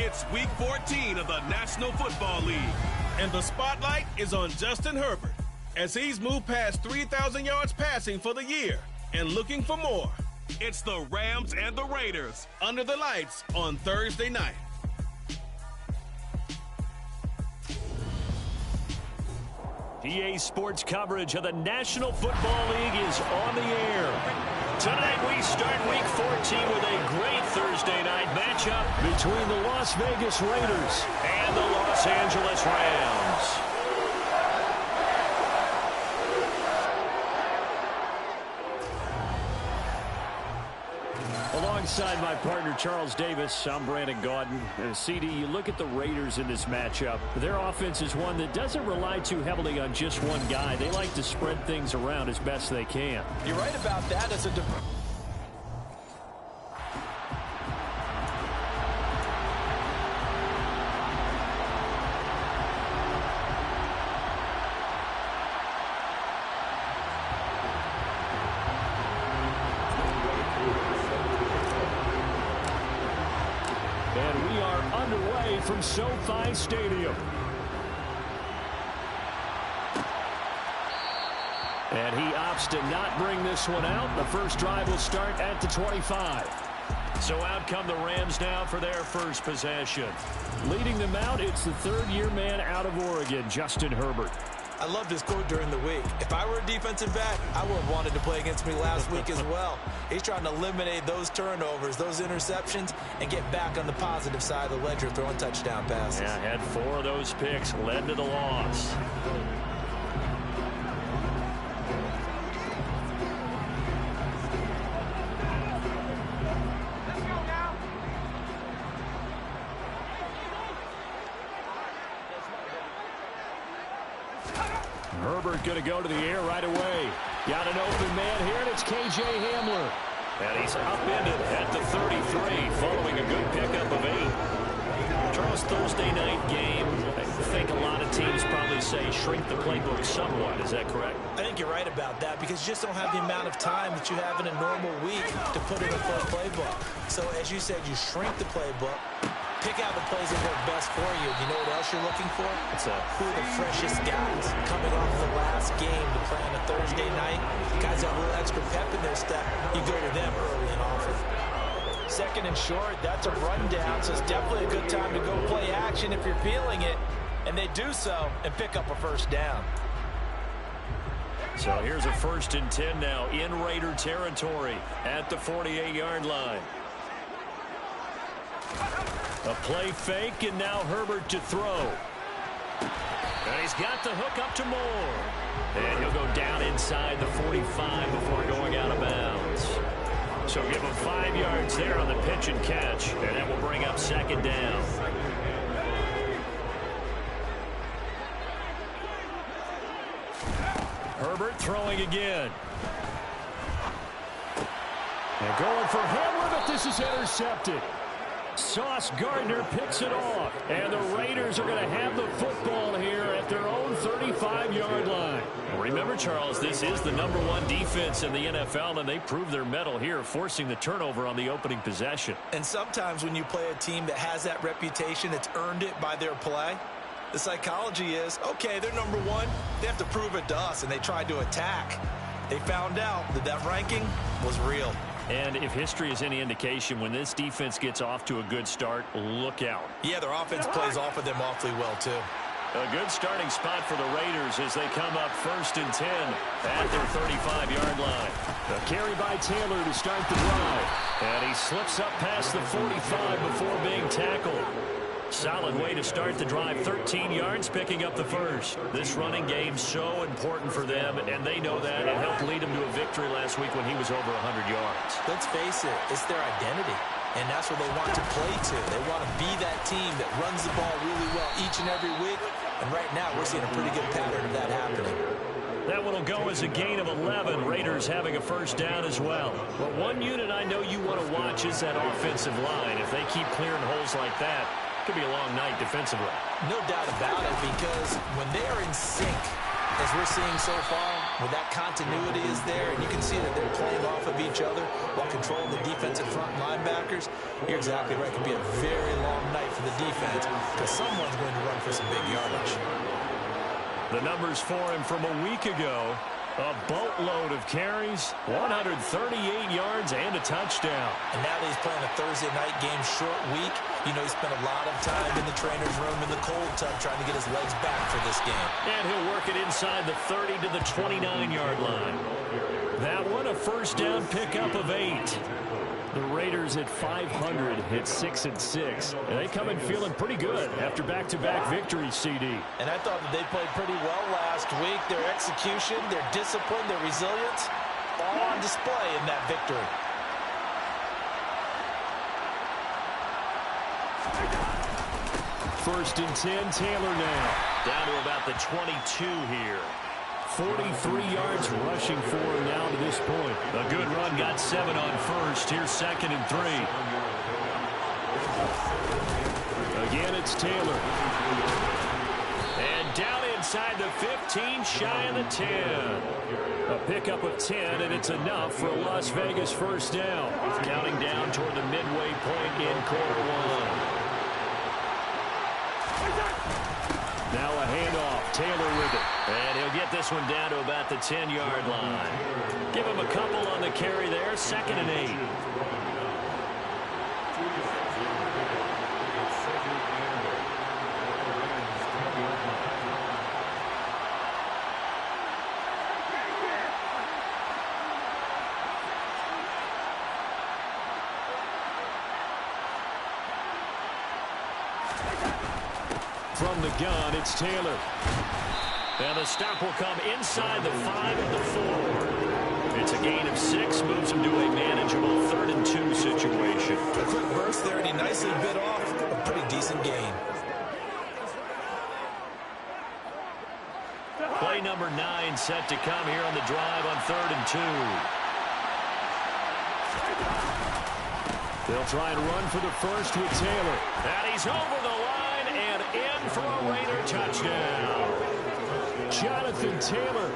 It's Week 14 of the National Football League, and the spotlight is on Justin Herbert as he's moved past 3,000 yards passing for the year and looking for more. It's the Rams and the Raiders under the lights on Thursday night. EA Sports coverage of the National Football League is on the air. Tonight we start Week 14 with a great Thursday night matchup between the Las Vegas Raiders and the Los Angeles Rams. Alongside my partner Charles Davis, I'm Brandon Gaudin. CD, you look at the Raiders in this matchup. Their offense is one that doesn't rely too heavily on just one guy. They like to spread things around as best they can. You're right about that. As a from SoFi Stadium. And he opts to not bring this one out. The first drive will start at the 25. So out come the Rams now for their first possession. Leading them out, it's the third-year man out of Oregon, Justin Herbert. I loved his quote during the week. If I were a defensive back, I would have wanted to play against me last week as well. He's trying to eliminate those turnovers, those interceptions, and get back on the positive side of the ledger throwing touchdown passes. Yeah, had 4 of those picks, led to the loss. Herbert going to go to the air right away. Got an open man here, and it's K.J. Hamler. And he's upended at the 33 following a good pickup of 8. Charles, Thursday night game, I think a lot of teams probably say shrink the playbook somewhat. Is that correct? I think you're right about that because you just don't have the amount of time that you have in a normal week to put in a full playbook. So as you said, you shrink the playbook. Pick out the plays that work best for you. You know what else you're looking for? Who are the freshest guys coming off the last game to play on a Thursday night? Guys that have a little extra pep in their step. You go to them early and often. Second and short, that's a rundown, so it's definitely a good time to go play action if you're feeling it. And they do so and pick up a first down. So here's a 1st and 10 now in Raider territory at the 48-yard line. A play fake, and now Herbert to throw. And he's got the hook up to Moore. And he'll go down inside the 45 before going out of bounds. So give him 5 yards there on the pitch and catch, and that will bring up 2nd down. Herbert throwing again. And going for Hamler, but this is intercepted. Sauce Gardner picks it off. And the Raiders are going to have the football here at their own 35-yard line. Remember, Charles, this is the #1 defense in the NFL, and they prove their mettle here, forcing the turnover on the opening possession. And sometimes when you play a team that has that reputation, that's earned it by their play, the psychology is, okay, they're #1. They have to prove it to us, and they tried to attack. They found out that that ranking was real. And if history is any indication, when this defense gets off to a good start, look out. Yeah, their offense plays off of them awfully well, too. A good starting spot for the Raiders as they come up 1st and 10 at their 35-yard line. A carry by Taylor to start the drive. And he slips up past the 45 before being tackled. Solid way to start the drive. 13 yards, picking up the first. This running game so important for them, and they know that. It helped lead them to a victory last week when he was over 100 yards. Let's face it, it's their identity, and that's what they want to play to. They want to be that team that runs the ball really well each and every week, and right now we're seeing a pretty good pattern of that happening. That one will go as a gain of 11. Raiders having a first down as well. But one unit I know you want to watch is that offensive line. If they keep clearing holes like that, could be a long night defensively. No doubt about it, because when they are in sync, as we're seeing so far, When that continuity is there, and you can see that they're playing off of each other while controlling the defensive front linebackers, you're exactly right. It could be a very long night for the defense because someone's going to run for some big yardage. The numbers for him from a week ago, a boatload of carries, 138 yards, and a touchdown. And now that he's playing a Thursday night game, short week, you know he spent a lot of time in the trainer's room in the cold tub trying to get his legs back for this game. And he'll work it inside the 30 to the 29-yard line. That one, a first down pickup of 8. The Raiders at 500 hit 6-6. And they come in feeling pretty good after back-to-back victories, CD. And I thought that they played pretty well last week. Their execution, their discipline, their resilience, all on display in that victory. First and 10, Taylor now. Down to about the 22 here. 43 yards rushing for him now to this point. A good run, got 7 on first. Here's 2nd and 3. Again, it's Taylor. And down inside the 15, shy of the 10. A pickup of 10, and it's enough for a Las Vegas first down. Counting down toward the midway point in quarter 1. Now a handoff, Taylor with it. And he'll get this one down to about the 10-yard line. Give him a couple on the carry there, 2nd and 8. From the gun, it's Taylor. And the stop will come inside the 5 of the 4. It's a gain of 6, moves him to a manageable 3rd and 2 situation. A quick burst there, and he nicely bit off a pretty decent gain. Play number 9 set to come here on the drive on 3rd and 2. They'll try and run for the first with Taylor. And he's over the line and in for a Raider touchdown. Jonathan Taylor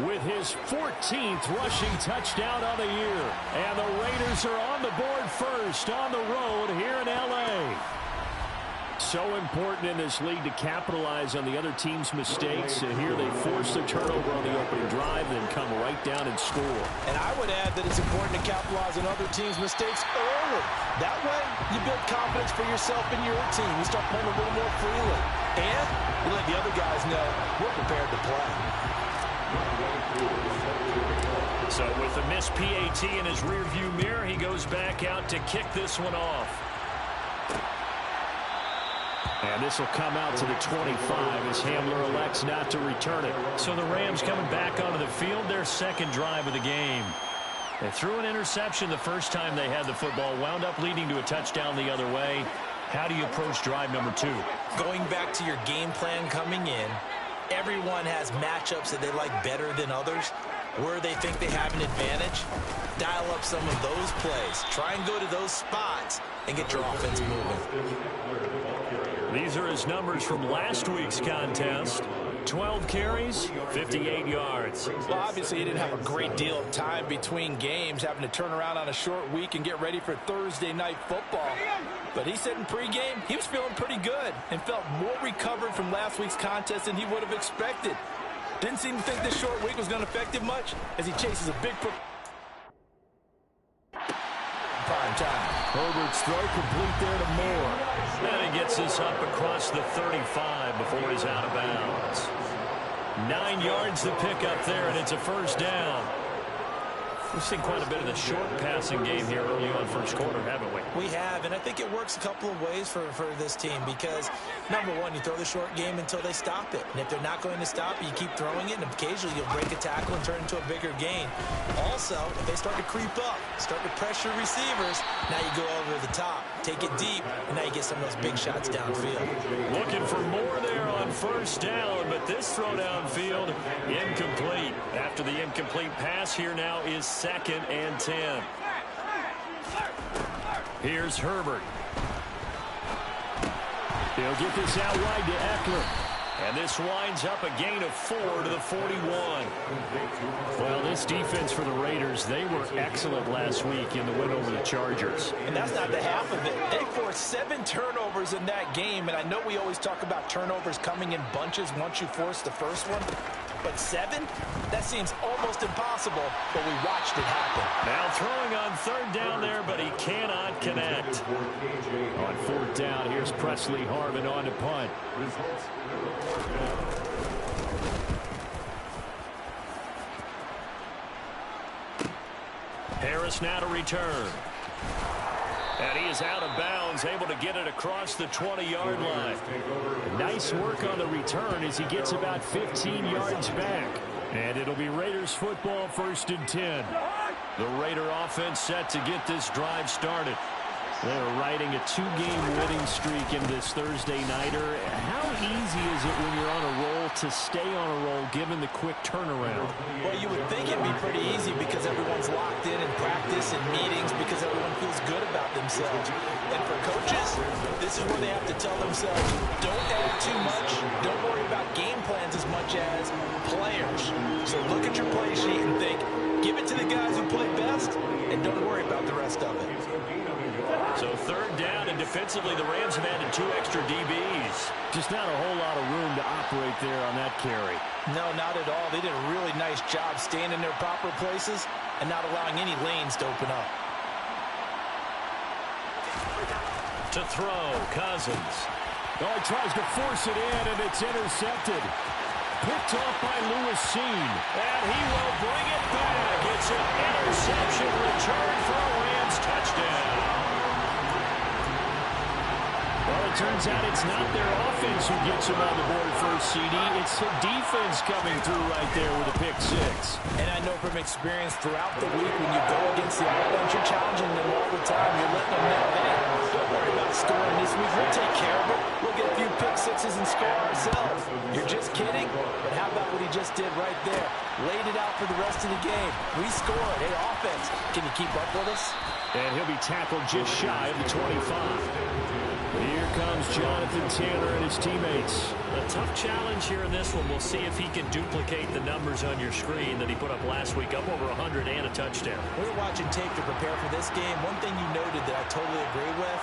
with his 14th rushing touchdown on the year. And the Raiders are on the board first on the road here in L.A. So important in this league to capitalize on the other team's mistakes. Here they force the turnover on the opening drive, then come right down and score. And I would add that it's important to capitalize on other teams' mistakes early. That way, you build confidence for yourself and your team. You start playing a little more freely. And you let the other guys know we're prepared to play. So with the missed PAT in his rearview mirror, he goes back out to kick this one off. And this will come out to the 25 as Hamler elects not to return it. So the Rams coming back onto the field, their second drive of the game. They threw an interception the first time they had the football, wound up leading to a touchdown the other way. How do you approach drive number 2? Going back to your game plan coming in, everyone has matchups that they like better than others. Where they think they have an advantage, dial up some of those plays. Try and go to those spots and get your offense moving. These are his numbers from last week's contest. 12 carries, 58 yards. Well, obviously, he didn't have a great deal of time between games, having to turn around on a short week and get ready for Thursday night football. But he said in pregame he was feeling pretty good and felt more recovered from last week's contest than he would have expected. Didn't seem to think this short week was going to affect him much as he chases a big prime time. Herbert's throw complete there to Moore. And he gets this up across the 35 before he's out of bounds. 9 yards to pick up there, and it's a first down. We've seen quite a bit of the short passing game here early on first quarter, haven't we? We have, and I think it works a couple of ways for this team because, number one, you throw the short game until they stop it. And if they're not going to stop it, you keep throwing it, and occasionally you'll break a tackle and turn it into a bigger gain. Also, if they start to creep up, start to pressure receivers, now you go over the top, take it deep, and now you get some of those big shots downfield. Looking for more there on first down, but this throw downfield incomplete. After the incomplete pass, here now is 2nd and 10. Here's Herbert. He'll get this out wide to Eckler. And this winds up a gain of 4 to the 41. Well, this defense for the Raiders, they were excellent last week in the win over the Chargers. And that's not the half of it. They forced 7 turnovers in that game, and I know we always talk about turnovers coming in bunches once you force the first one. But 7? That seems almost impossible, but we watched it happen. Now throwing on 3rd down there, but he cannot connect. On 4th down, here's Presley Harvin on to punt. Harris now to return. And he is out of bounds, able to get it across the 20-yard line. Nice work on the return as he gets about 15 yards back. And it'll be Raiders football, 1st and 10. The Raider offense set to get this drive started. They're riding a 2-game winning streak in this Thursday nighter. How easy is it when you're on a roll to stay on a roll given the quick turnaround? Well, you would think it'd be pretty easy because everyone's locked in practice and meetings because everyone feels good about themselves. And for coaches, this is where they have to tell themselves, don't add too much. Don't worry about game plans as much as players. So look at your play sheet and think, give it to the guys who play best and don't worry about the rest of it. So 3rd down, and defensively the Rams have added 2 extra DBs. Just not a whole lot of room to operate there on that carry. No, not at all. They did a really nice job staying in their proper places and not allowing any lanes to open up. To throw, Cousins. Oh, he tries to force it in, and it's intercepted. Picked off by Lewis Cine. And he will bring it back. It's an interception return for a Rams touchdown. Well, it turns out it's not their offense who gets them on the board first, CD. It's the defense coming through right there with a pick 6. And I know from experience throughout the week when you go against the offense, you're challenging them all the time. You're letting them know, hey, don't worry about scoring this week. We'll take care of it. We'll get a few pick 6s and score ourselves. You're just kidding? But how about what he just did right there? Laid it out for the rest of the game. We scored. Hey, offense, can you keep up with us? And he'll be tackled just shy of the 25. Here comes Jonathan Taylor and his teammates. A tough challenge here in this one. We'll see if he can duplicate the numbers on your screen that he put up last week, up over 100 and a touchdown. We were watching tape to prepare for this game. One thing you noted that I totally agree with,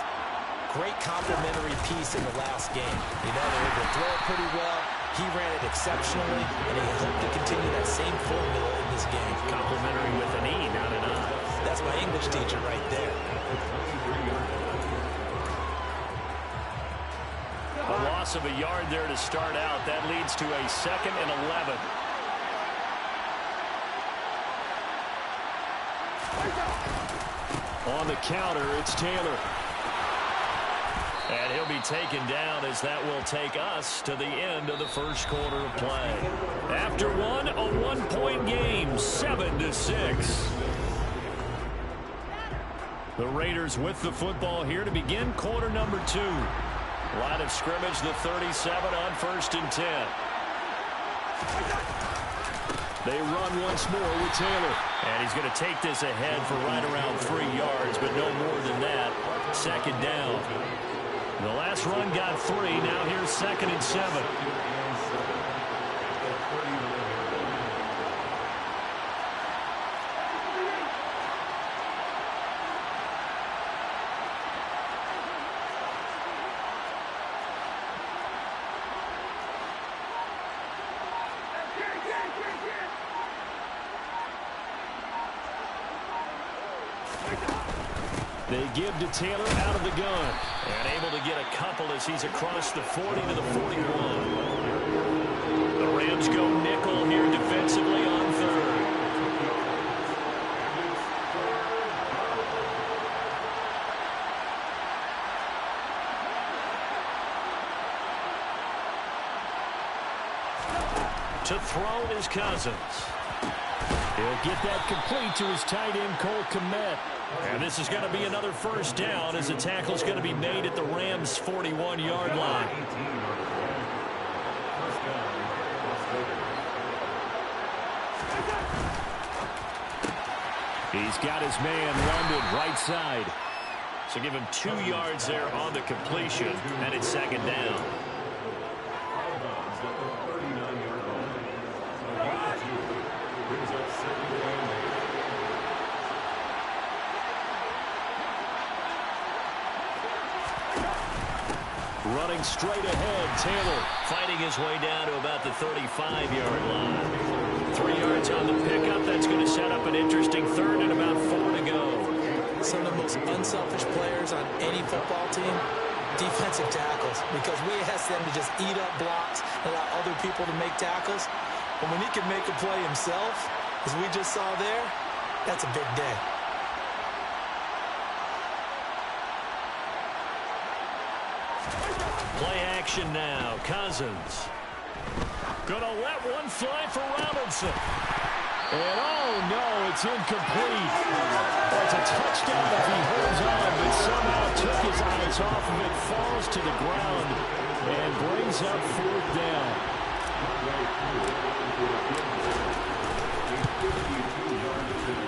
great complimentary piece in the last game. You know, they were able to throw it pretty well. He ran it exceptionally, and he hoped to continue that same formula in this game. Complimentary with an E, not an I. That's my English teacher right there. A loss of a yard there to start out. That leads to a 2nd and 11. On the counter, it's Taylor. And he'll be taken down as that will take us to the end of the first quarter of play. After one, a 1-point game, 7-6. The Raiders with the football here to begin quarter number 2. Line of scrimmage, the 37 on 1st and 10. They run once more with Taylor. And he's going to take this ahead for right around 3 yards, but no more than that. 2nd down. The last run got 3. Now here's 2nd and 7. They give to Taylor out of the gun. And able to get a couple as he's across the 40 to the 41. The Rams go nickel here defensively on 3rd. To throw is Cousins. He'll get that complete to his tight end, Cole Kmet. And this is going to be another 1st down as the tackle's going to be made at the Rams' 41-yard line. He's got his man London right side. So give him 2 yards there on the completion, and it's 2nd down. Running straight ahead, Taylor fighting his way down to about the 35-yard line. 3 yards on the pickup. That's going to set up an interesting third and about 4 to go. Some of the most unselfish players on any football team, defensive tackles, because we ask them to just eat up blocks and allow other people to make tackles. But when he can make a play himself, as we just saw there, that's a big day. Play action now. Cousins. Gonna let one fly for Robinson. And oh no, it's incomplete. It's a touchdown if he holds on, but somehow took his eyes off of it, falls to the ground, and brings up 4th down.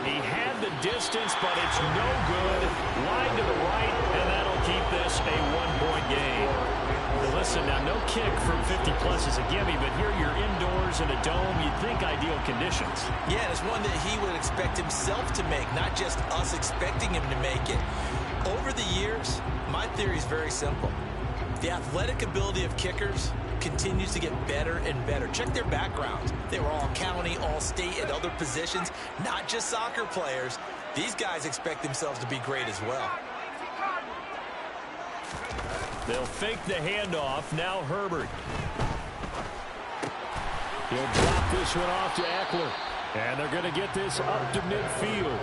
He had the distance, but it's no good. Wide to the right, and that'll keep this a 1-point game. Listen, now no kick from 50-plus is a gimme, but here you're indoors in a dome. You'd think ideal conditions. Yeah, and it's one that he would expect himself to make, not just us expecting him to make it. Over the years, my theory is very simple. The athletic ability of kickers continues to get better and better. Check their backgrounds. They were all county, all state, at other positions, not just soccer players. These guys expect themselves to be great as well. They'll fake the handoff. Now Herbert. He'll drop this one off to Eckler. And they're going to get this up to midfield.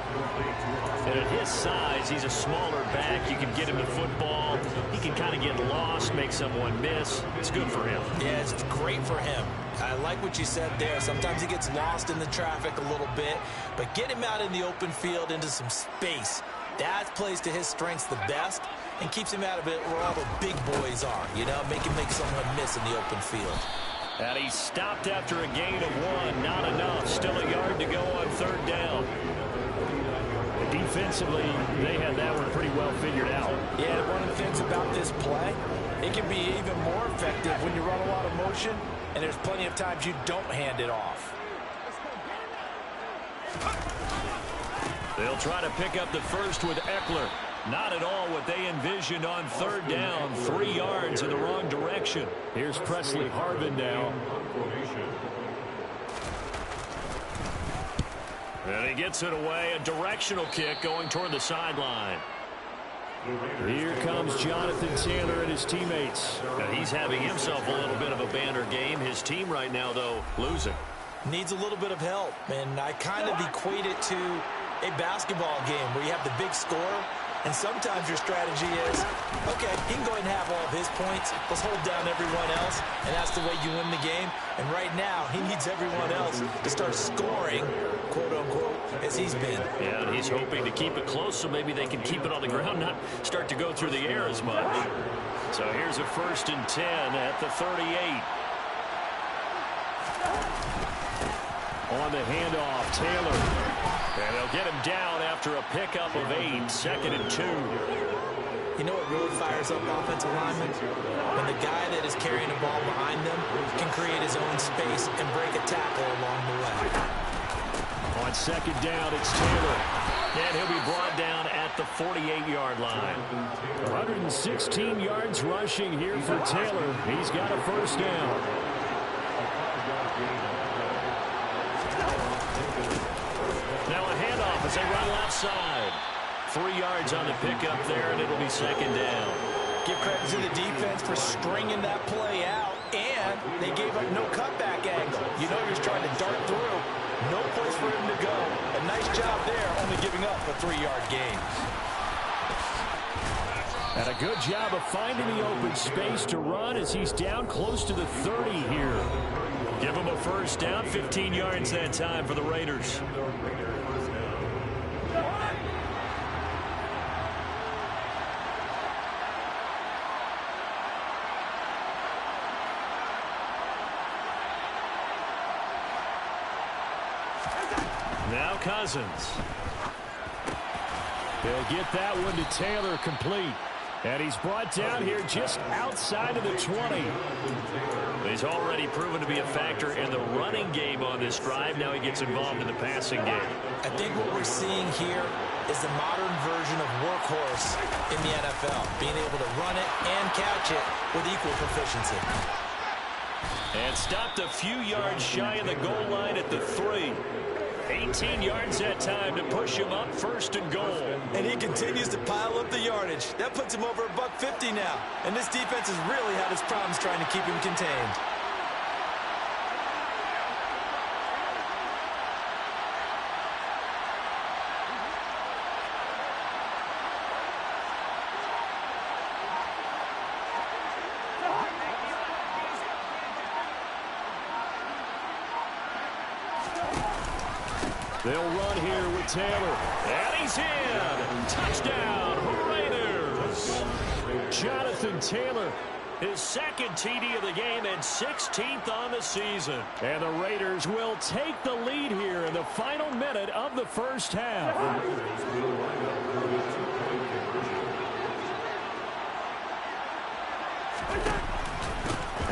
And at his size, he's a smaller back. You can get him the football. He can kind of get lost, make someone miss. It's good for him. Yeah, it's great for him. I like what you said there. Sometimes he gets lost in the traffic a little bit. But get him out in the open field into some space. That plays to his strengths the best and keeps him out of it where all the big boys are. You know, make him make someone miss in the open field. And he stopped after a gain of 1. Not enough. Still a yard to go on 3rd down. Defensively, they had that one pretty well figured out. Yeah, one of the things about this play, it can be even more effective when you run a lot of motion, and there's plenty of times you don't hand it off. They'll try to pick up the first with Eckler. Not at all what they envisioned on 3rd down. 3 yards in the wrong direction. Here's Presley Harvin now. And he gets it away. A directional kick going toward the sideline. Here comes Jonathan Taylor and his teammates. And he's having himself a little bit of a banner game. His team right now, though, losing. Needs a little bit of help. And I kind of equate it to a basketball game where you have the big scorer. And sometimes your strategy is, okay, he can go ahead and have all of his points. Let's hold down everyone else, and that's the way you win the game. And right now, he needs everyone else to start scoring, quote-unquote, as he's been. Yeah, and he's hoping to keep it close so maybe they can keep it on the ground, not start to go through the air as much. So here's a 1st and 10 at the 38. On the handoff, Taylor. And they'll get him down after a pickup of 8, 2nd and 2. You know what really fires up offensive linemen? When the guy that is carrying the ball behind them can create his own space and break a tackle along the way. On 2nd down, it's Taylor. And he'll be brought down at the 48-yard line. 116 yards rushing here for Taylor. He's got a 1st down. As they run left side. 3 yards on the pickup there, and it'll be 2nd down. Give credit to the defense for stringing that play out, and they gave up no cutback angle. You know you're trying to dart through. No place for him to go. A nice job there, only giving up a 3-yard gain. And a good job of finding the open space to run as he's down close to the 30 here. Give him a 1st down, 15 yards that time for the Raiders. Now Cousins. They'll get that one to Taylor complete. And he's brought down here just outside of the 20. He's already proven to be a factor in the running game on this drive. Now he gets involved in the passing game. I think what we're seeing here is the modern version of workhorse in the NFL, being able to run it and catch it with equal proficiency. And stopped a few yards shy of the goal line at the 3. 18 yards that time to push him up, 1st and goal. And he continues to pile up the yardage. That puts him over $150 now. And this defense has really had its problems trying to keep him contained. They'll run here with Taylor. And he's in. Touchdown, Raiders. Jonathan Taylor, his 2nd TD of the game and 16th on the season. And the Raiders will take the lead here in the final minute of the 1st half.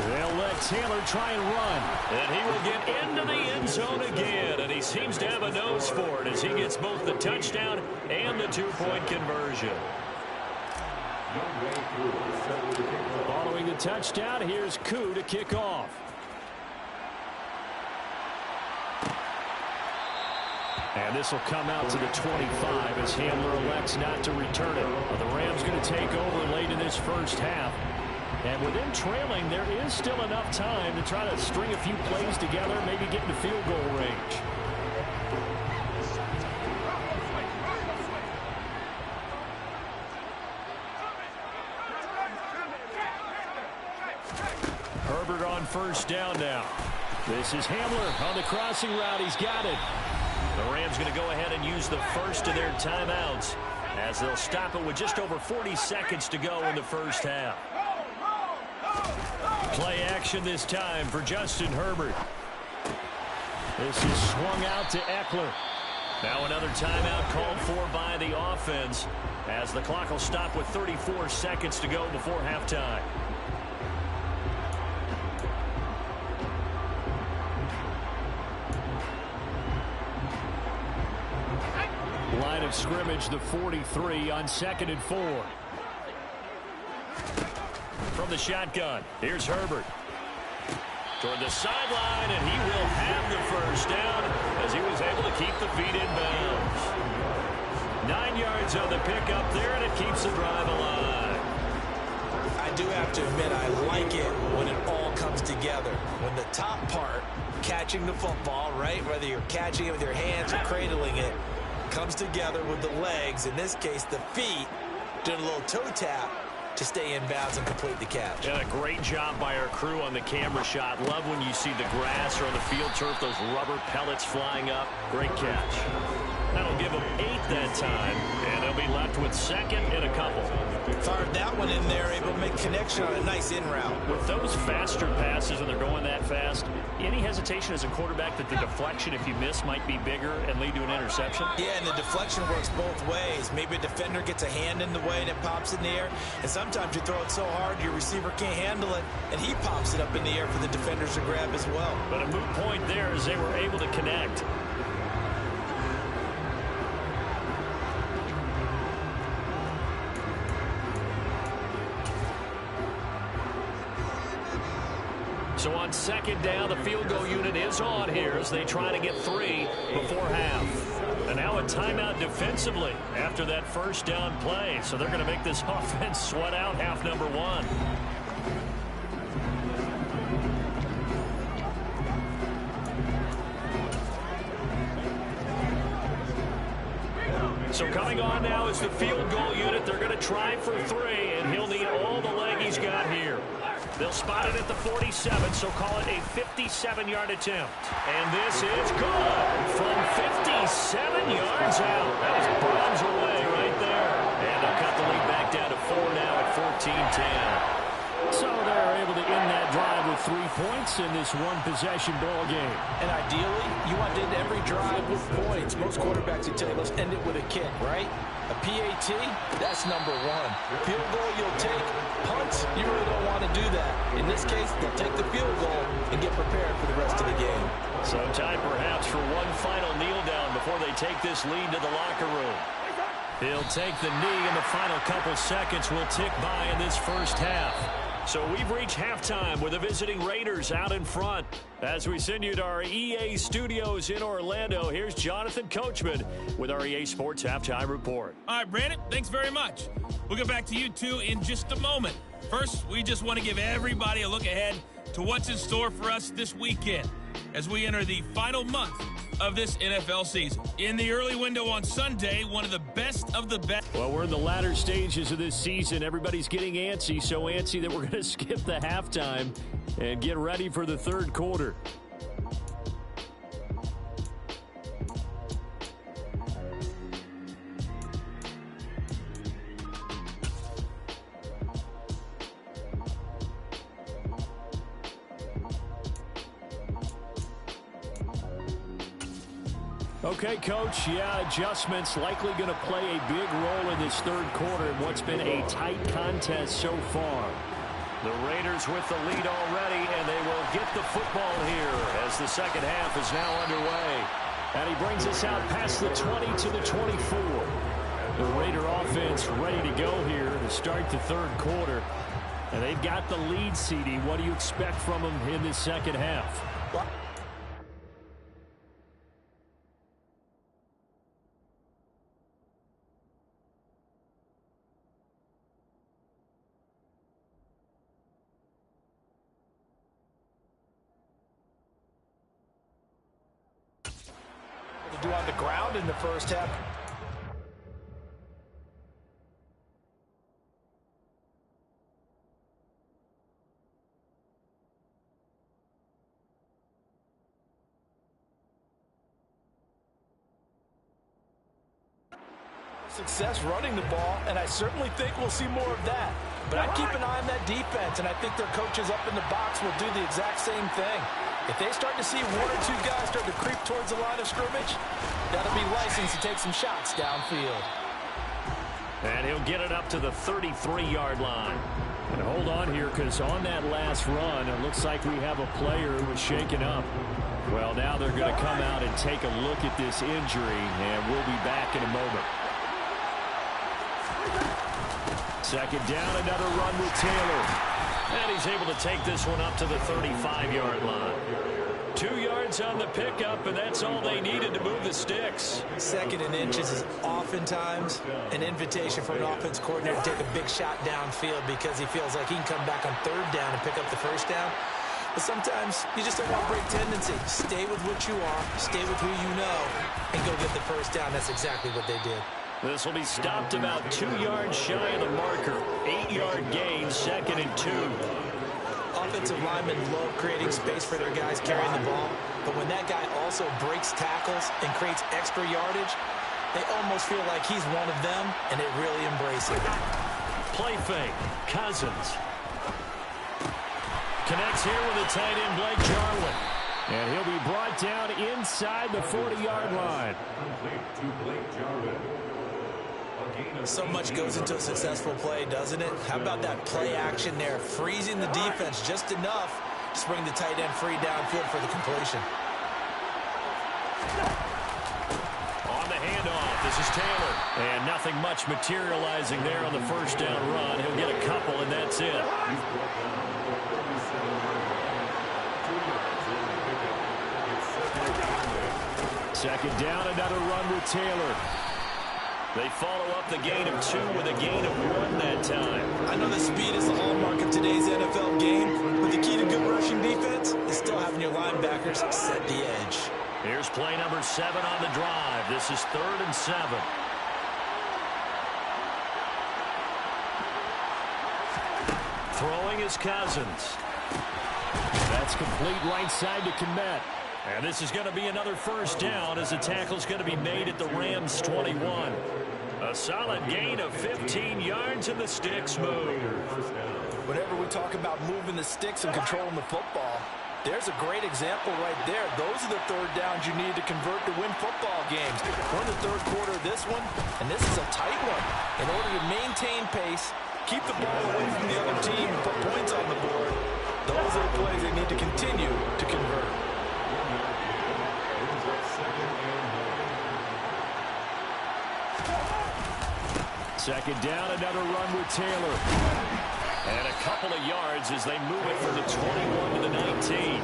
They'll let Taylor try and run. And he will get into the end zone again. And he seems to have a nose for it as he gets both the touchdown and the 2-point conversion. Following the touchdown, here's Koo to kick off. And this will come out to the 25 as Hamler elects not to return it. Well, the Rams going to take over late in this 1st half. And with them trailing, there is still enough time to try to string a few plays together, maybe get into field goal range. Herbert on 1st down now. This is Hamler on the crossing route. He's got it. The Rams going to go ahead and use the 1st of their timeouts as they'll stop it with just over 40 seconds to go in the 1st half. Play action this time for Justin Herbert. This is swung out to Eckler. Now another timeout called for by the offense as the clock will stop with 34 seconds to go before halftime. Line of scrimmage, the 43 on 2nd and 4. From the shotgun, here's Herbert. Toward the sideline, and he will have the 1st down as he was able to keep the feet in bounds. 9 yards on the pickup there, and it keeps the drive alive. I do have to admit, I like it when it all comes together. When the top part, catching the football, right, whether you're catching it with your hands or cradling it, comes together with the legs, in this case the feet, doing a little toe tap to stay in bounds and complete the catch. And a great job by our crew on the camera shot. Love when you see the grass or on the field turf, those rubber pellets flying up. Great catch. That'll give them 8 that time, and they'll be left with 2nd and a couple. Fired that one in there, able to make connection on a nice in route. With those faster passes when they're going that fast, any hesitation as a quarterback that the deflection, if you miss, might be bigger and lead to an interception? Yeah, and the deflection works both ways. Maybe a defender gets a hand in the way and it pops in the air, and sometimes you throw it so hard your receiver can't handle it, and he pops it up in the air for the defenders to grab as well. But a moot point there as they were able to connect. So on 2nd down, the field goal unit is on here as they try to get 3 before half. And now a timeout defensively after that 1st down play. So they're going to make this offense sweat out half number 1. So coming on now is the field goal unit. They're going to try for 3, and he'll need all the leg he's got here. They'll spot it at the 47, so call it a 57-yard attempt. And this is good from 57 yards out. That was bombs away right there. And they'll cut the lead back down to 4 now at 14-10. So they're able to end that drive with 3 points. points in this one-possession ball game. And ideally, you want to end every drive with points. Most quarterbacks would tell you, let's end it with a kick, right? A PAT, that's number one. Field goal, you'll take. Punts, you really don't want to do that. In this case, they'll take the field goal and get prepared for the rest of the game. So time perhaps for one final kneel down before they take this lead to the locker room. He'll take the knee, and the final couple seconds will tick by in this first half. So we've reached halftime with the visiting Raiders out in front. As we send you to our EA studios in Orlando, here's Jonathan Coachman with our EA Sports Halftime Report. All right, Brandon, thanks very much. We'll get back to you two in just a moment. First, we just want to give everybody a look ahead to what's in store for us this weekend as we enter the final month of this NFL season. In the early window on Sunday, one of the best of the best. Well, we're in the latter stages of this season. Everybody's getting antsy, so antsy that we're going to skip the halftime and get ready for the third quarter. Okay, Coach, adjustments likely going to play a big role in this third quarter in what's been a tight contest so far. The Raiders with the lead already, and they will get the football here as the second half is now underway. And he brings us out past the 20 to the 24. The Raider offense ready to go here to start the third quarter. And they've got the lead, CD. What do you expect from them in this second half? Do on the ground in the first half. Success running the ball, and I certainly think we'll see more of that. But I'd keep an eye on that defense, and I think their coaches up in the box will do the exact same thing. If they start to see one or two guys start to creep towards the line of scrimmage, that'll be license to take some shots downfield. And he'll get it up to the 33-yard line. And hold on here, because on that last run, it looks like we have a player who was shaken up. Well, now they're going to come out and take a look at this injury, and we'll be back in a moment. Second down, another run with Taylor. And he's able to take this one up to the 35-yard line. 2 yards on the pickup, and that's all they needed to move the sticks. Second and inches is oftentimes an invitation for an offense coordinator to take a big shot downfield because he feels like he can come back on third down and pick up the first down. But sometimes you just don't want break tendency. Stay with what you are, stay with who you know, and go get the first down. That's exactly what they did. This will be stopped about 2 yards shy of the marker. 8-yard gain, 2nd and 2. Offensive linemen love creating space for their guys carrying the ball, but when that guy also breaks tackles and creates extra yardage, they almost feel like he's one of them, and they really embrace it. Play fake, Cousins. Connects here with the tight end, Blake Jarwin. And he'll be brought down inside the 40-yard line. So much goes into a successful play, doesn't it? How about that play action there, freezing the defense just enough to bring the tight end free downfield for the completion. On the handoff, this is Taylor. And nothing much materializing there on the first down run. He'll get a couple, and that's it. Second down, another run with Taylor. They follow up the gain of 2 with a gain of 1 that time. I know the speed is the hallmark of today's NFL game, but the key to good rushing defense is still having your linebackers set the edge. Here's play number 7 on the drive. This is 3rd and 7. Throwing is Cousins. That's complete right side to Kmet. And this is going to be another first down as the tackle's going to be made at the Rams 21. A solid gain of 15 yards and the sticks move. Whenever we talk about moving the sticks and controlling the football, There's a great example right there. Those are the third downs you need to convert to win football games. We're in the third quarter of this one, and this is a tight one. In order to maintain pace, keep the ball away from the other team, and put points on the board, those are the plays they need to continue to convert. Second down, another run with Taylor. And a couple of yards as they move it from the 21 to the 19.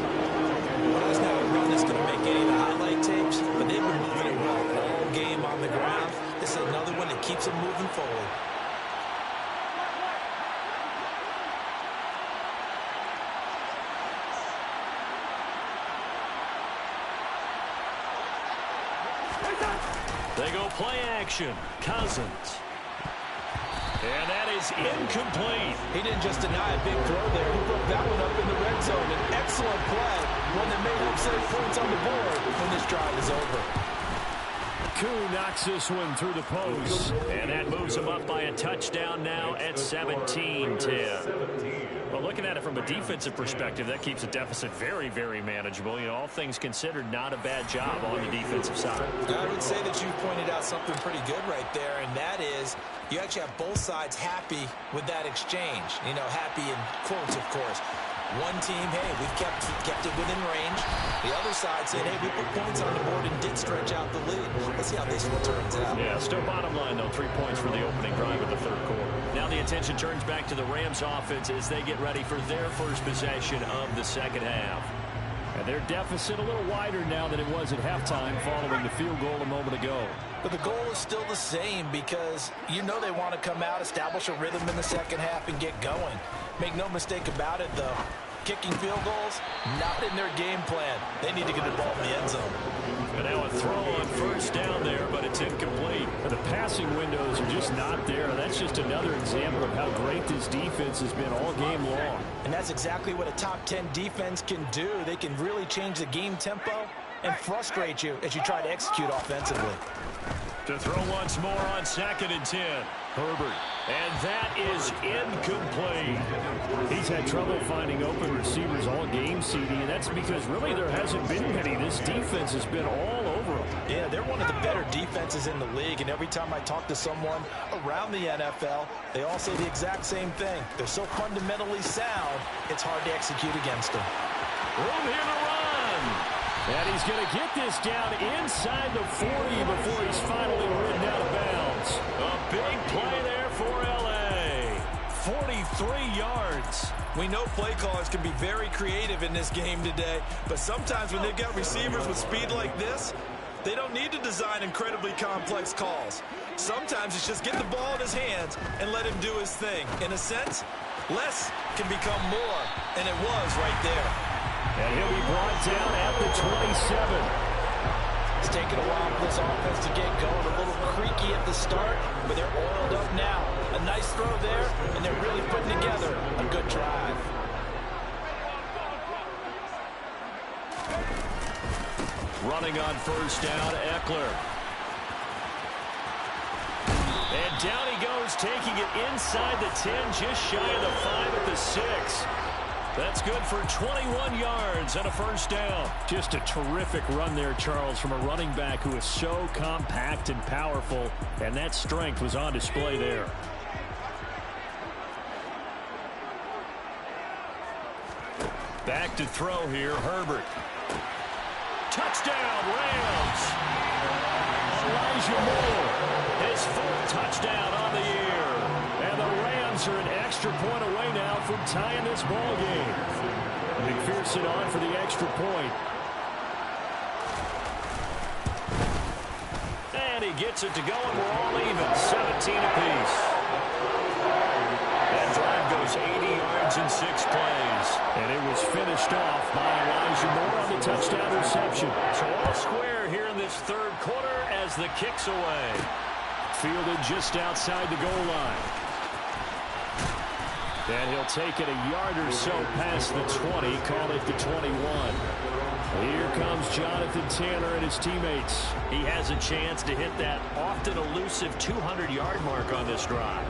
Well, that's not a run that's going to make any of the highlight tapes, but they've been moving it well all game on the ground. This is another one that keeps them moving forward. They go play action. Cousins. And that is incomplete. He didn't just deny a big throw there. He broke that one up in the red zone. An excellent play. One that may help save points on the board when this drive is over. Koo knocks this one through the post. And that moves him up by a touchdown now at 17-10. Well, looking at it from a defensive perspective, that keeps the deficit very, very manageable. You know, all things considered, not a bad job on the defensive side. I would say that you pointed out something pretty good right there, and that is you actually have both sides happy with that exchange. You know, happy in quotes, of course. One team, hey, we've kept it within range. The other side said, hey, we put points on the board and did stretch out the lead. Let's see how this one turns out. Yeah, still bottom line, though, 3 points for the opening drive of the third quarter. Now the attention turns back to the Rams offense as they get ready for their first possession of the second half. And their deficit a little wider now than it was at halftime following the field goal a moment ago. But the goal is still the same because you know they want to come out, establish a rhythm in the second half, and get going. Make no mistake about it, though. Kicking field goals, not in their game plan. They need to get the ball in the end zone. And now a throw on first down there, but it's incomplete. The passing windows are just not there. That's just another example of how great this defense has been all game long. And that's exactly what a top 10 defense can do. They can really change the game tempo and frustrate you as you try to execute offensively. To throw once more on 2nd and 10. Herbert. And that is incomplete. He's had trouble finding open receivers all game, CD, and that's because really there hasn't been many. This defense has been all over them. Yeah, they're one of the better defenses in the league, and every time I talk to someone around the NFL, they all say the exact same thing. They're so fundamentally sound, it's hard to execute against them. Room here to run. And he's going to get this down inside the 40 before he's finally ridden out of bounds. A big play there for L.A. 43 yards. We know play callers can be very creative in this game today, but sometimes when they've got receivers with speed like this, they don't need to design incredibly complex calls. Sometimes it's just get the ball in his hands and let him do his thing. In a sense, less can become more, and it was right there. And he'll be brought down at the 27. It's taken a while for this offense to get going. A little creaky at the start, but they're oiled up now. A nice throw there, and they're really putting together a good drive. Running on first down, Eckler. And down he goes, taking it inside the 10, just shy of the 5 at the 6. That's good for 21 yards and a first down. Just a terrific run there, Charles, from a running back who is so compact and powerful, and that strength was on display there. Back to throw here, Herbert. Touchdown, Rams. Elijah Moore, his 4th touchdown on the year. And the Rams are an extra point away now from tying this ball game. McPherson on for the extra point. And he gets it to go, and we're all even, 17 apiece. That drive goes 80 yards in 6 plays. And it was finished off by Elijah Moore on the touchdown reception. So all square here in this third quarter as the kick's away. Fielded just outside the goal line. And he'll take it a yard or so past the 20, call it the 21. Here comes Jonathan Taylor and his teammates. He has a chance to hit that often elusive 200-yard mark on this drive.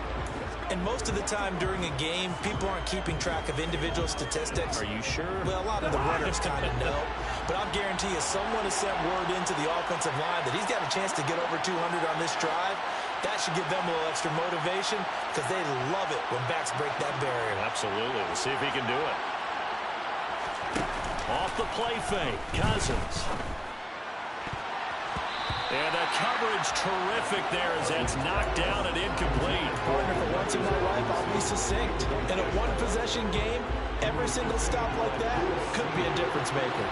And most of the time during a game, people aren't keeping track of individual statistics. Are you sure? Well, a lot of the runners kind of know. But I'll guarantee you, someone has sent word into the offensive line that he's got a chance to get over 200 on this drive. That should give them a little extra motivation because they love it when backs break that barrier. Absolutely. We'll see if he can do it. Off the play fake, Cousins. And the coverage terrific there as that's knocked down and incomplete. Partner, for once in my life, I'll be succinct. In a one-possession game, every single stop like that could be a difference maker.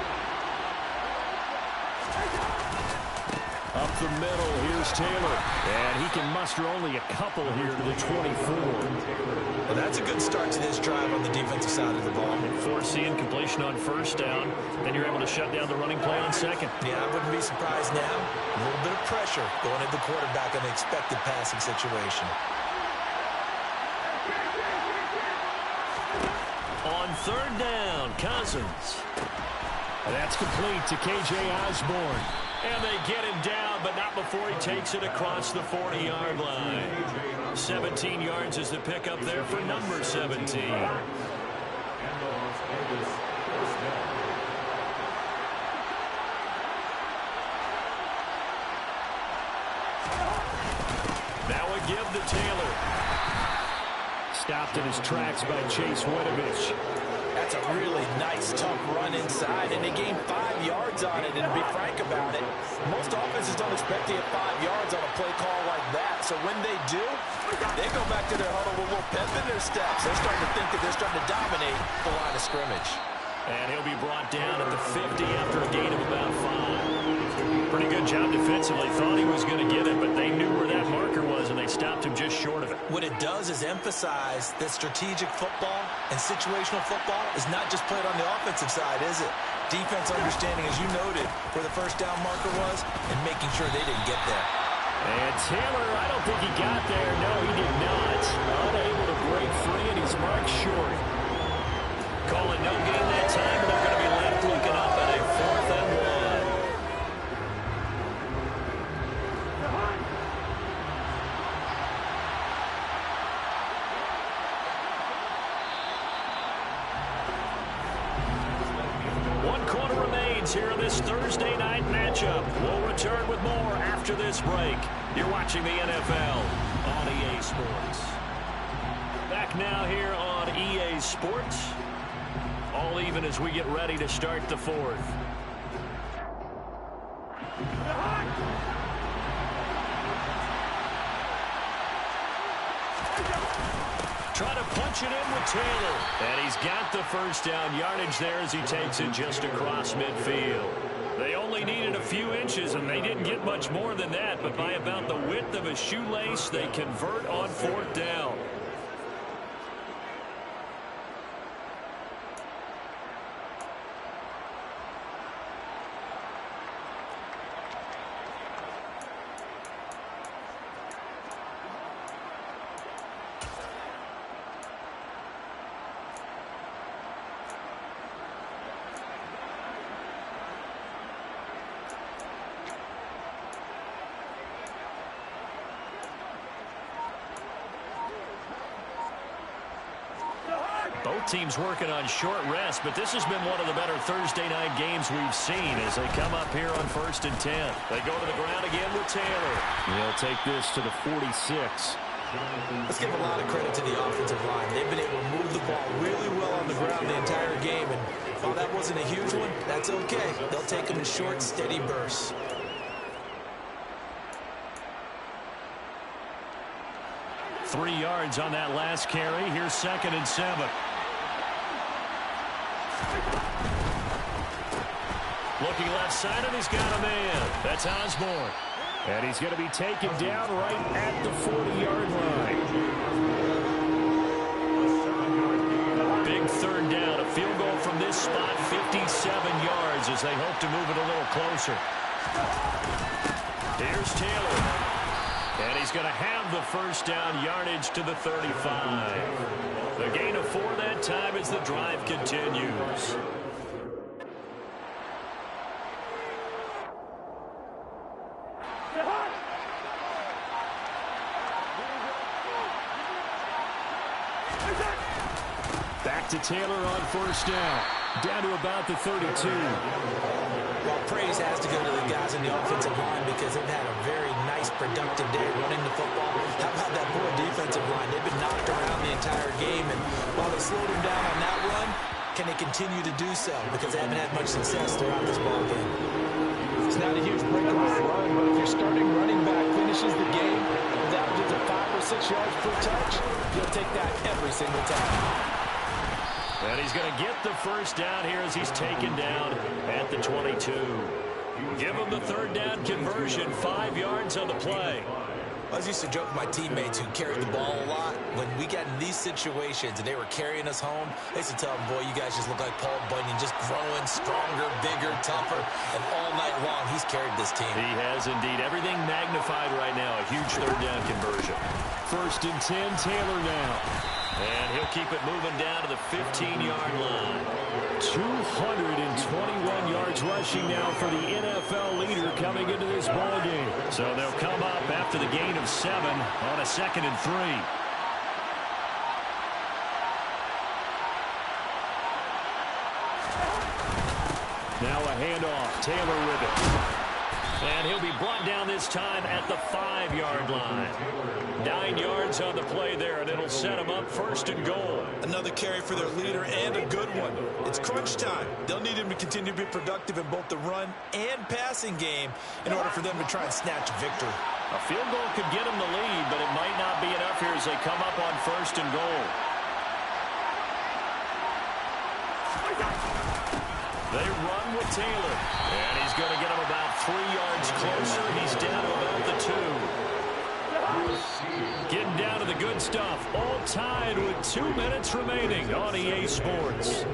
Up the middle, here's Taylor. And he can muster only a couple here to the 24. Well, that's a good start to this drive on the defensive side of the ball. Forcing completion on first down. Then you're able to shut down the running play on second. Yeah, I wouldn't be surprised now. A little bit of pressure going at the quarterback in an expected passing situation. On third down, Cousins. That's complete to K.J. Osborne. And they get him down, but not before he takes it across the 40-yard line. 17 yards is the pickup there for number 17. Now a give to Taylor. Stopped in his tracks by Chase Winovich. That's a really nice, tough run inside, and they gained 5 yards on it. And to be frank about it, most offenses don't expect to get 5 yards on a play call like that. So when they do, they go back to their huddle with a little pep in their steps. They're starting to think that they're starting to dominate the line of scrimmage. And he'll be brought down at the 50 after a gain of about 5. Pretty good job defensively. Thought he was going to get it, but they knew where that marker was, and they stopped him just short of it. What it does is emphasize that strategic football and situational football is not just played on the offensive side, is it? Defense understanding, as you noted, where the first down marker was and making sure they didn't get there. And Taylor, I don't think he got there. No, he did not. Unable to break free, and he's marked short. Calling no gain that time, and they're going to be left looking up at a 4th and 1. 1 quarter remains here in this Thursday night matchup. We'll return with more after this break. You're watching the NFL on EA Sports. Back now here on EA Sports. All even as we get ready to start the 4th. Try to punch it in with Taylor. And he's got the first down yardage there as he takes it just across midfield. They only needed a few inches, and they didn't get much more than that. But by about the width of a shoelace, they convert on 4th down. Both teams working on short rest, but this has been one of the better Thursday night games we've seen as they come up here on 1st and 10. They go to the ground again with Taylor. They'll take this to the 46. Let's give a lot of credit to the offensive line. They've been able to move the ball really well on the ground the entire game, and while that wasn't a huge one, that's okay. They'll take them in short, steady bursts. Three yards on that last carry. Here's 2nd and 7. Looking left side, and he's got a man. That's Osborne. And he's going to be taken down right at the 40-yard line. Big 3rd down. A field goal from this spot, 57 yards as they hope to move it a little closer. Here's Taylor. And he's going to have the first down yardage to the 35. The gain of 4 that time as the drive continues. back to Taylor on first down. Down to about the 32. Well, praise has to go to the guys on the offensive line because they've had a very nice, productive day running the football. How about that poor defensive line? They've been knocked around the entire game, and while they slowed them down on that run, can they continue to do so? Because they haven't had much success throughout this ball game. It's not a huge breakaway run, but if your starting running back finishes the game with averages of 5 or 6 yards per touch, you'll take that every single time. And he's going to get the first down here as he's taken down at the 22. Give him the third down conversion, 5 yards on the play. I used to joke with my teammates who carried the ball a lot. When we got in these situations and they were carrying us home, I used to tell them, boy, you guys just look like Paul Bunyan, just growing stronger, bigger, tougher. And all night long, he's carried this team. He has indeed. Everything magnified right now. A huge third down conversion. First and 10, Taylor now. And he'll keep it moving down to the 15-yard line. 221 yards rushing now for the NFL leader coming into this ball game. So they'll come up after the gain of 7 on a 2nd and 3. Now a handoff. Taylor with it. And he'll be brought down this time at the 5-yard line. 9 yards on the play there, and it'll set him up first and goal. Another carry for their leader and a good one. It's crunch time. They'll need him to continue to be productive in both the run and passing game in order for them to try and snatch a victory. A field goal could get him the lead, but it might not be enough here as they come up on first and goal. They run with Taylor, and he's going to get him about 3 yards closer. He's down to about the 2. Getting down to the good stuff, all tied with 2 minutes remaining on EA Sports.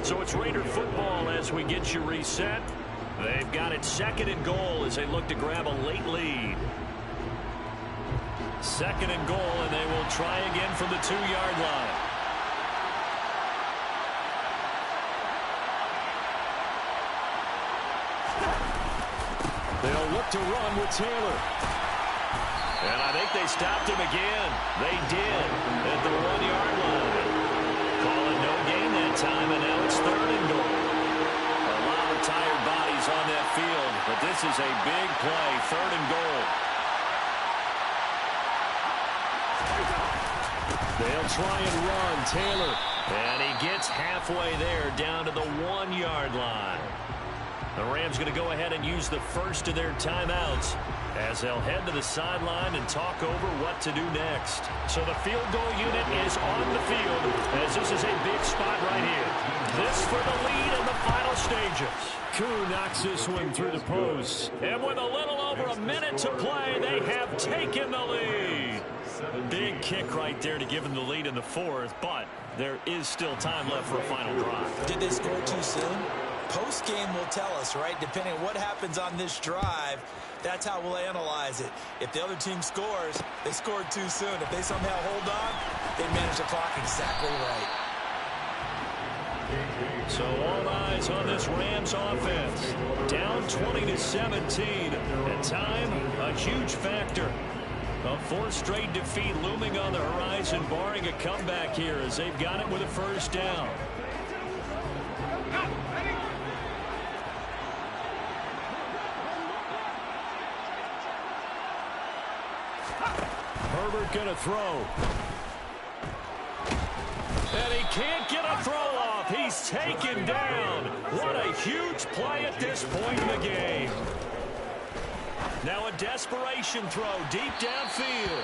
So it's Raider football as we get you reset. They've got it 2nd and goal as they look to grab a late lead. 2nd and goal, and they will try again from the 2-yard line. They'll look to run with Taylor. And I think they stopped him again. They did at the 1-yard line. Calling no gain that time, and now it's 3rd and goal. A lot of tired bodies on that field, but this is a big play, 3rd and goal. They'll try and run. Taylor. And he gets halfway there down to the 1-yard line. The Rams going to go ahead and use the first of their timeouts as they'll head to the sideline and talk over what to do next. So the field goal unit is on the field as this is a big spot right here. This for the lead in the final stages. Koo knocks this one through the post. And with a little over a minute to play, they have taken the lead. Big kick right there to give them the lead in the 4th, but there is still time left for a final drive. Did they score too soon? Post-game will tell us, right? Depending on what happens on this drive, that's how we'll analyze it. If the other team scores, they scored too soon. If they somehow hold on, they manage the clock exactly right. So all eyes on this Rams offense. Down 20-17. At time, a huge factor. A 4th straight defeat looming on the horizon, barring a comeback here as they've got it with a first down. Herbert going to throw. And he can't get a throw off. He's taken down. What a huge play at this point in the game. Now a desperation throw deep downfield.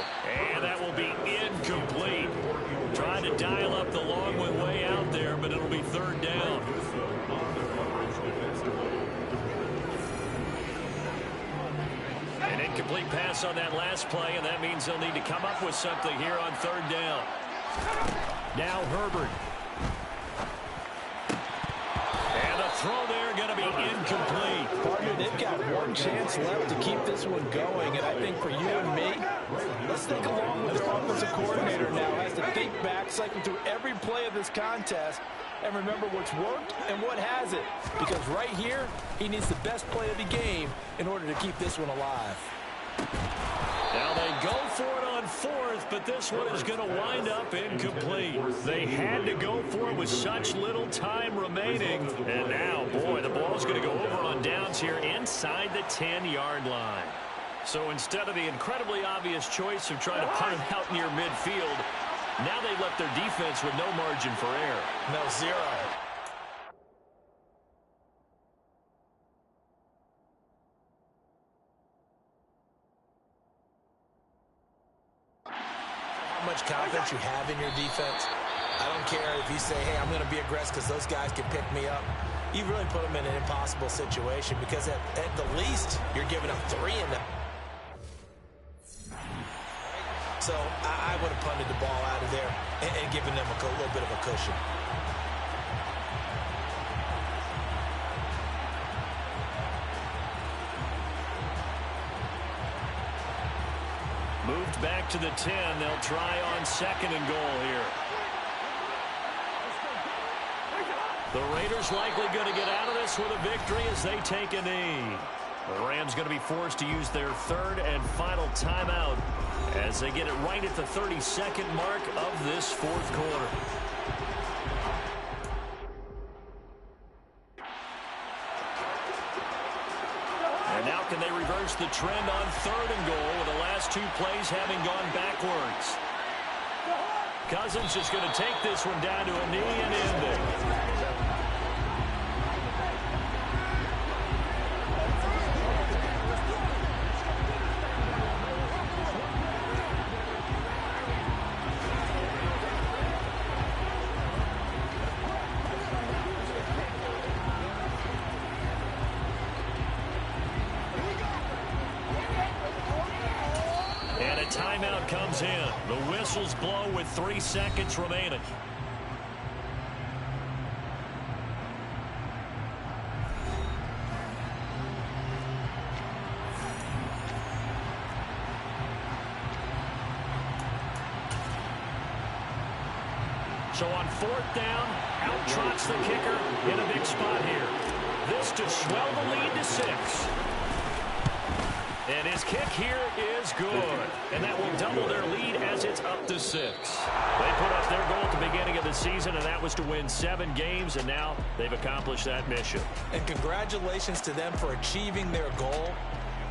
And that will be incomplete. Trying to dial up the long one way out there, but it'll be 3rd down. An incomplete pass on that last play, and that means they'll need to come up with something here on 3rd down. Now Herbert. And a throw there going to be incomplete. Partner, they've got one chance left to keep this one going, and I think for you and me, let's think along with their offensive coordinator now as to think back, cycle through every play of this contest, and remember what's worked and what hasn't. Because right here, he needs the best play of the game in order to keep this one alive. Now they go for it on fourth, but this one is going to wind up incomplete. They had to go for it with such little time remaining. And now, boy, the ball's going to go over on downs here inside the 10-yard line. So instead of the incredibly obvious choice of trying to punt it out near midfield, now they've left their defense with no margin for error. No, zero. How much confidence you have in your defense. I don't care if you say, hey, I'm going to be aggressive because those guys can pick me up. You really put them in an impossible situation because at the least, you're giving up 3 in them. So I would have punted the ball out of there and given them a little bit of a cushion. Moved back to the 10. They'll try on 2nd and goal here. The Raiders likely going to get out of this with a victory as they take a knee. The Rams going to be forced to use their 3rd and final timeout as they get it right at the 32nd mark of this 4th quarter. And now can they reverse the trend on 3rd and goal with the last 2 plays having gone backwards? Cousins just going to take this one down to a knee and end it. Timeout comes in. The whistles blow with 3 seconds remaining. So on 4th down, out trots the kicker in a big spot here. This to swell the lead to 6. And his kick here is good. And that will double their lead as it's up to 6. They put up their goal at the beginning of the season, and that was to win 7 games, and now they've accomplished that mission. And congratulations to them for achieving their goal.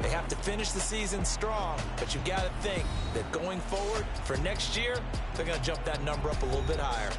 They have to finish the season strong, but you've got to think that going forward for next year, they're going to jump that number up a little bit higher.